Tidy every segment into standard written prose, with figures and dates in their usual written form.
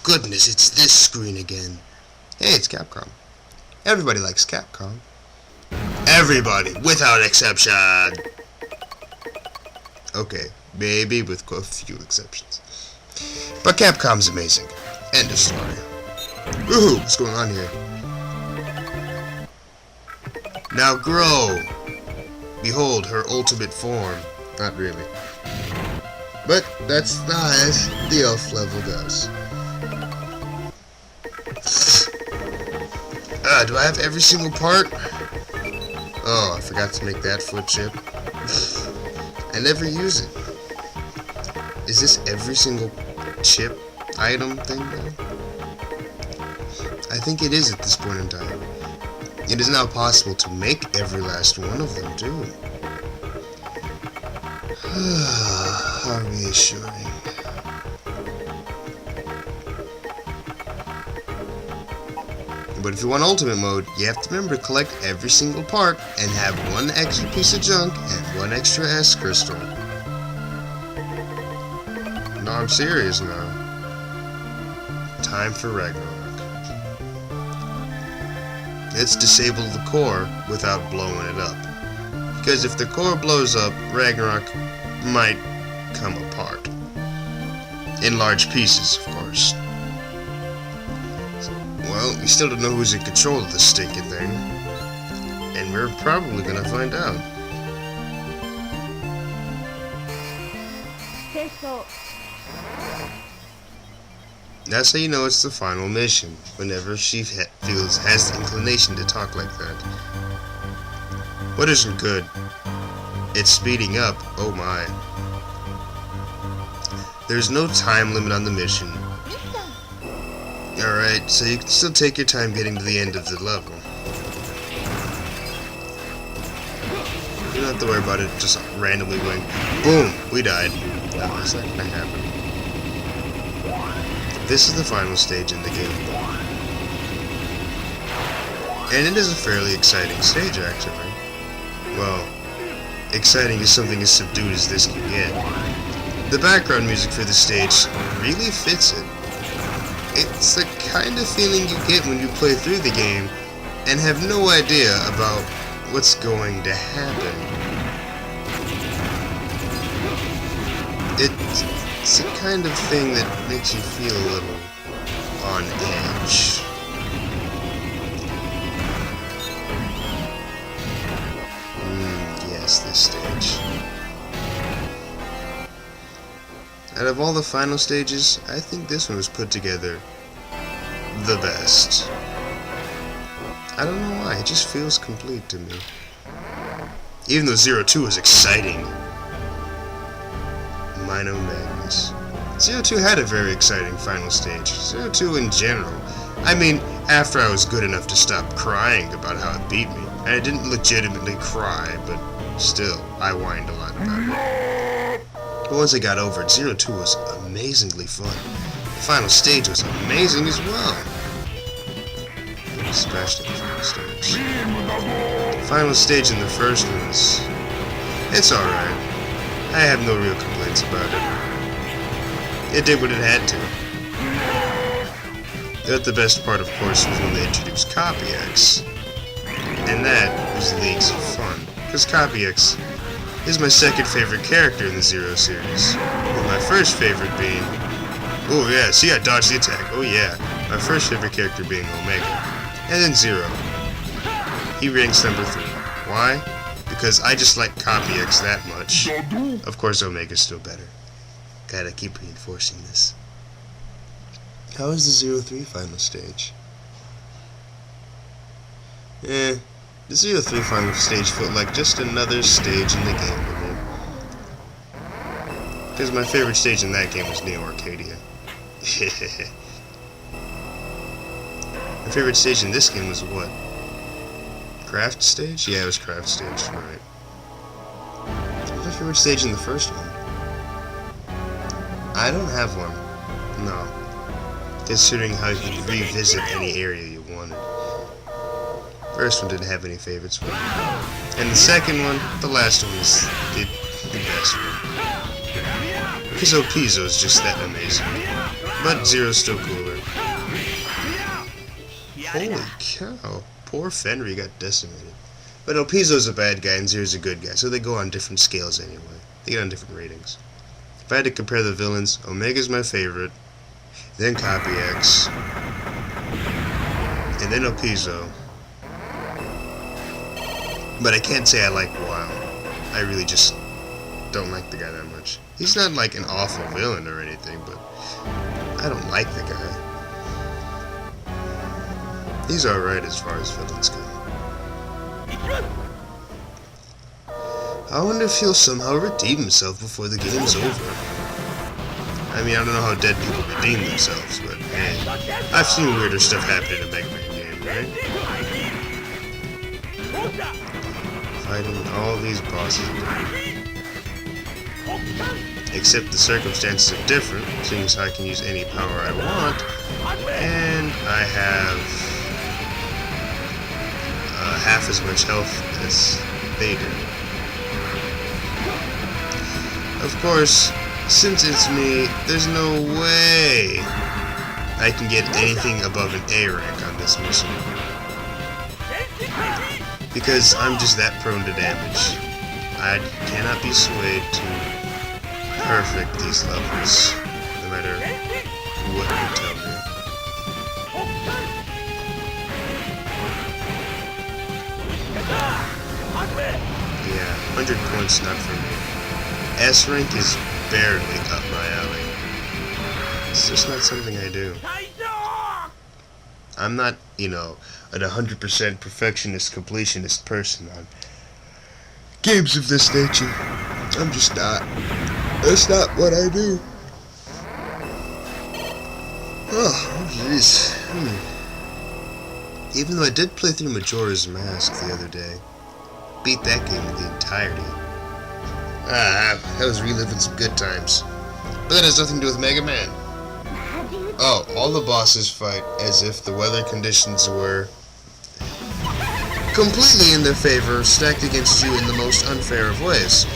goodness, it's this screen again. Hey, it's Capcom. Everybody likes Capcom. Everybody, without exception. Okay, maybe with a few exceptions. But Capcom's amazing. End of story. Woohoo, what's going on here? Now grow. Behold her ultimate form. Not really. But that's the highest the elf level goes. Do I have every single part? Oh, I forgot to make that foot chip. I never use it. Is this every single chip item thing now? I think it is at this point in time. It is now possible to make every last one of them too. How reassuring. But if you want ultimate mode, you have to remember to collect every single part and have one extra piece of junk and one extra S crystal. No, I'm serious now. Time for Ragnarok. Let's disable the core without blowing it up. Because if the core blows up, Ragnarok might come apart. In large pieces, of course. Well, we still don't know who's in control of this stinking thing. And we're probably gonna find out. That's how you know it's the final mission, whenever she has the inclination to talk like that. What isn't good? It's speeding up, oh my. There's no time limit on the mission. Alright, so you can still take your time getting to the end of the level. You don't have to worry about it just randomly going, boom, we died. No, that's not gonna happen. This is the final stage in the game. And it is a fairly exciting stage, actually. Well, exciting is something as subdued as this can get. The background music for the stage really fits it. It's the kind of feeling you get when you play through the game and have no idea about what's going to happen. It's the kind of thing that makes you feel a little on edge. Yes, this stage. Out of all the final stages, I think this one was put together the best. I don't know why, it just feels complete to me. Even though 02 was exciting. Minor Madness. 02 had a very exciting final stage. 02 in general. I mean, after I was good enough to stop crying about how it beat me. And I didn't legitimately cry, but still, I whined a lot about it. But once I got over it, 02 was amazingly fun. The final stage was amazing as well. Especially the final stage. The final stage in the first one was... it's alright. I have no real complaints about it. It did what it had to. But the best part, of course, was when they introduced Copy-X. And that was Leagues of Fun. Because Copy-X is my second favorite character in the Zero series. With my first favorite being... oh yeah, see I dodged the attack. Oh yeah. My first favorite character being Omega. And then Zero. He ranks number 3. Why? Because I just like Copy-X that much. Of course Omega's still better. Gotta keep reinforcing this. How is the 03 final stage? The 03 final stage felt like just another stage in the game to me. Because my favorite stage in that game was Neo Arcadia. My favorite stage in this game was what? Craft stage? Yeah, it was craft stage, right. What was my favorite stage in the first one? I don't have one. No. Considering how you could revisit any area you wanted. First one didn't have any favorites for me. And the second one, the last one, is the best one. Because Opizo is just that amazing. But Zero's still cooler. Holy cow. Poor Fenry got decimated. But no, Pizzo's a bad guy and Zero's a good guy, so they go on different scales anyway. They get on different ratings. If I had to compare the villains, Omega's my favorite, then Copy X, and then Pizzo. But I can't say I like WoW. I really just don't like the guy that much. He's not like an awful villain or anything, but I don't like the guy. He's alright as far as villains go. I wonder if he'll somehow redeem himself before the game's over. I mean, I don't know how dead people redeem themselves, but hey, I've seen weirder stuff happen in a Mega Man game, right? Fighting all these bosses. Except the circumstances are different, seeing as I can use any power I want, and I have half as much health as they do. Of course, since it's me, there's no way I can get anything above an A rank on this mission. Because I'm just that prone to damage. I cannot be swayed to perfect these levels, no matter what you tell me. Yeah, 100 points not for me. S rank is barely up my alley. It's just not something I do. I'm not, you know, an 100% perfectionist, completionist person on games of this nature. I'm just not. That's not what I do. Oh, jeez. Even though I did play through Majora's Mask the other day, beat that game in the entirety. I was reliving some good times. But that has nothing to do with Mega Man. Oh, all the bosses fight as if the weather conditions were completely in their favor, stacked against you in the most unfair of ways.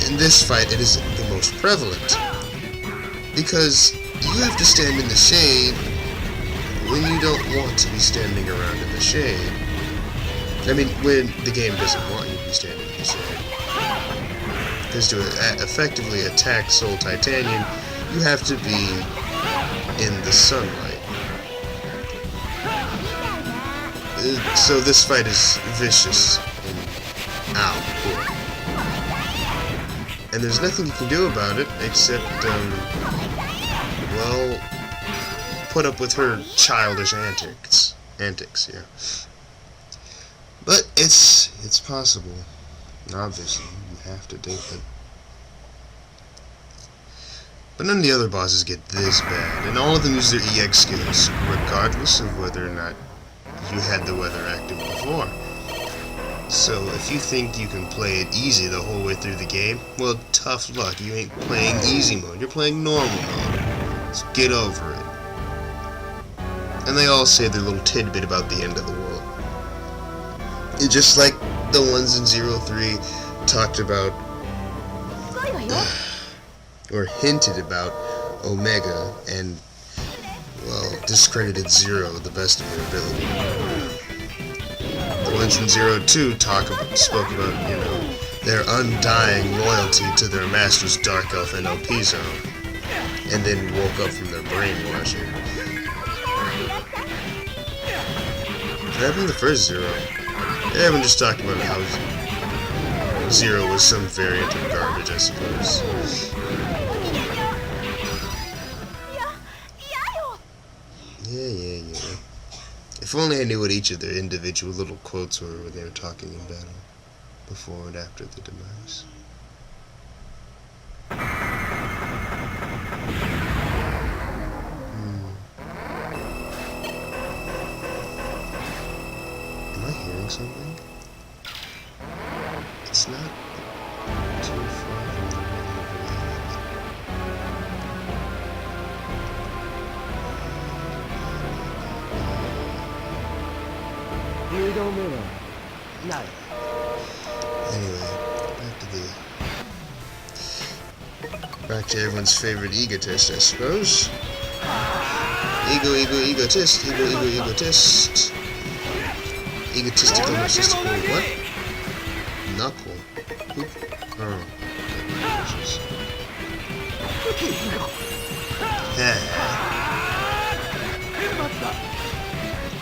In this fight, it is the most prevalent. Because you have to stand in the shade when you don't want to be standing around in the shade. I mean, when the game doesn't want you to be standing in the shade. Because to effectively attack Soul Titanium, you have to be in the sunlight. So this fight is vicious and ow. And there's nothing you can do about it except, well, put up with her childish antics. Yeah. But it's possible. Obviously, you have to do it. But none of the other bosses get this bad, and all of them use their EX skills, regardless of whether or not you had the weather active before. So if you think you can play it easy the whole way through the game, well, tough luck. You ain't playing easy mode, you're playing normal mode. So get over it. And they all say their little tidbit about the end of the world. It's just like the ones in 03 talked about or hinted about Omega and, well, discredited Zero the best of their ability. The ones in 02 spoke about, you know, their undying loyalty to their master's Dark Elf and Pizzo, and then woke up from their brainwashing. What happened to the first Zero? Everyone just talked about how Zero was some variant of garbage, I suppose. Yeah. If only I knew what each of their individual little quotes were when they were talking in battle, before and after the demise. Am I hearing something? It's not too far from the middle of Anyway, back to the Back to everyone's favorite egotist, I suppose. Egotist. Egotist. Egotistical, narcissistical, what? Knuckle. Oop. Oh.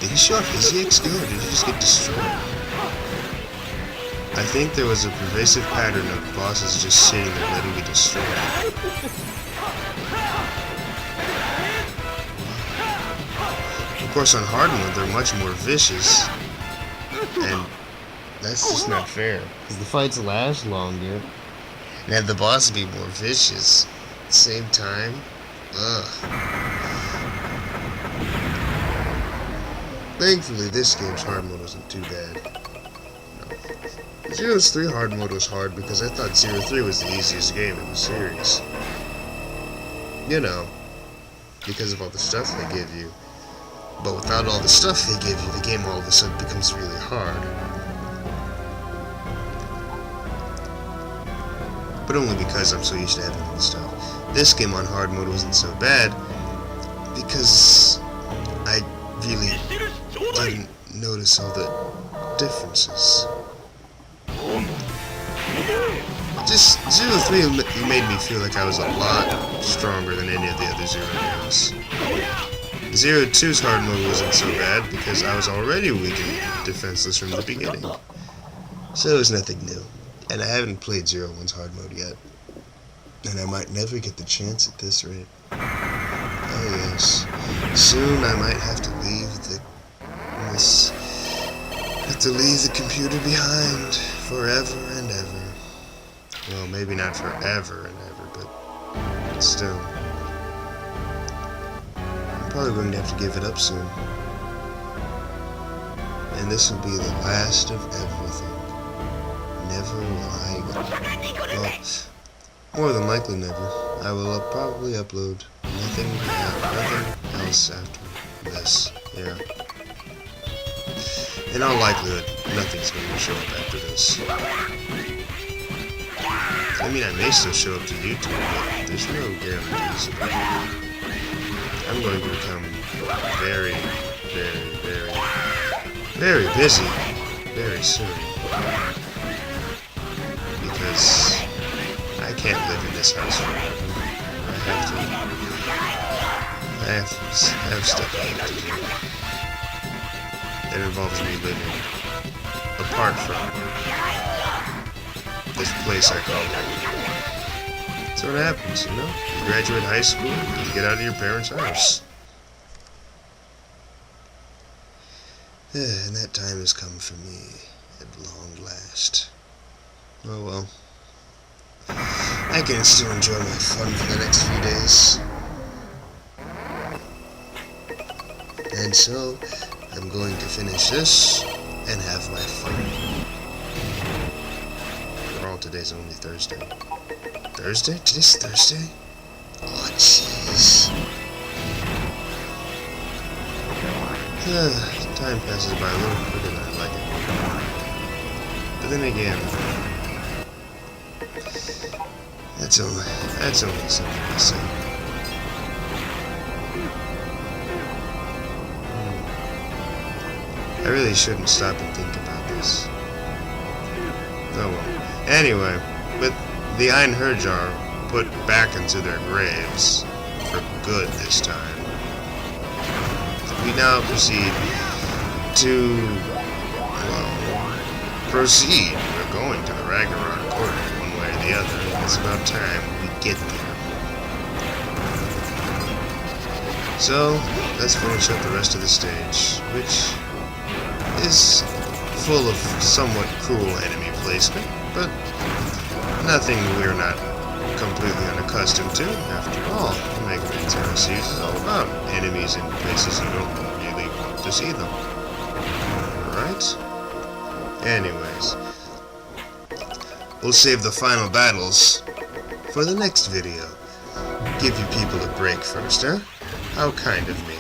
Did he show off his EX skill, or did he just get destroyed? I think there was a pervasive pattern of bosses just sitting there letting me destroy. Of course, on hard mode, they're much more vicious, and that's just not fair, because the fights last longer, and have the boss be more vicious at the same time. Ugh. Thankfully, this game's hard mode wasn't too bad. No. Zero's 3 hard mode was hard because I thought 03 was the easiest game in the series. You know, because of all the stuff they give you. But without all the stuff they give you, the game all of a sudden becomes really hard. But only because I'm so used to having all the stuff. This game on hard mode wasn't so bad because I really didn't notice all the differences. Just 03 made me feel like I was a lot stronger than any of the other Zero games. 02's hard mode wasn't so bad because I was already weak and defenseless from the beginning. So it was nothing new. And I haven't played 01's hard mode yet. And I might never get the chance at this rate. Oh yes. Soon I might have to leave the computer behind forever and ever. Well, maybe not forever and ever, but still. I'm probably going to have to give it up soon. And this will be the last of everything. Never will I go. Well, more than likely never. I will probably upload nothing else after this. Yeah. In all likelihood, nothing's going to show up after this. I mean, I may still show up to YouTube, but there's no guarantees. I'm going to become very, very, very, very busy very soon. Because I can't live in this house forever. I have stuff I have to do. That involves me living apart from this place I call home. That's what happens, you know? You graduate high school, you get out of your parents' house. And that time has come for me at long last. Oh well. I can still enjoy my fun for the next few days. And so, I'm going to finish this and have my fun. After all, today's only Thursday. Thursday? Today's Thursday? Oh, jeez. Time passes by a little quicker than I'd like it. But then again, that's only something I say. I really shouldn't stop and think about this. Oh well. Anyway, with the Einherjar put back into their graves for good this time, we now proceed to, well, proceed. We're going to the Ragnarok Court one way or the other. It's about time we get there. So, let's finish up the rest of the stage, which is full of somewhat cruel enemy placement, but nothing we're not completely unaccustomed to. After all, the Mega Man Zero series is all about enemies in places you don't really want to see them. Right? Anyways, we'll save the final battles for the next video. Give you people a break first, huh? How kind of me.